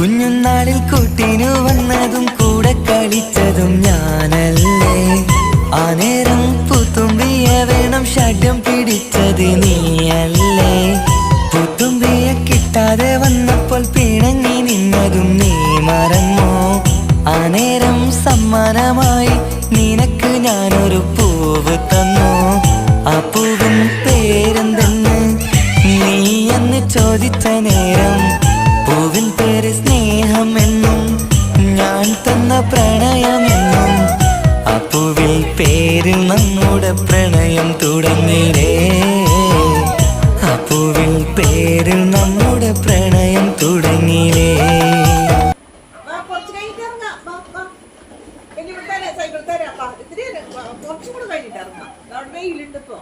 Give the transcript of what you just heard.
കുഞ്ഞുനാളിൽ കൂട്ടിനു വന്നതും കൂടെ കളിച്ചതും ഞാനല്ലേ. ആ നേരം പൂത്തുമ്പിയെ വേണം ഷഡ്യം പിടിച്ചത് നീയല്ലേ. പൂത്തുമ്പിയെ കിട്ടാതെ വന്നപ്പോൾ പിണങ്ങി നിന്നതും നീ മറന്നോ. ആ നേരം സമ്മാനമായി നിനക്ക് ഞാനൊരു പൂവ് തന്നു. ആ പൂവിൻ പേരെന്തെന്ന് നീ എന്ന് ചോദിച്ച നേരം പൂവിൻ പേര് സ്നേഹമെന്നും ഞാൻ തന്ന പ്രണയമെന്നും. ആ പൂവിൽ പേരിൽ നമ്മുടെ പ്രണയം തുടങ്ങിയിടേ. ആ പൂവിൽ പേരിൽ നമ്മുടെ പ്രണയം തുടങ്ങിയിടേ. കുറച്ചും കൂടെ കഴിഞ്ഞിട്ട് ഇറങ്ങാം. വെയിലുണ്ട് ഇപ്പൊ.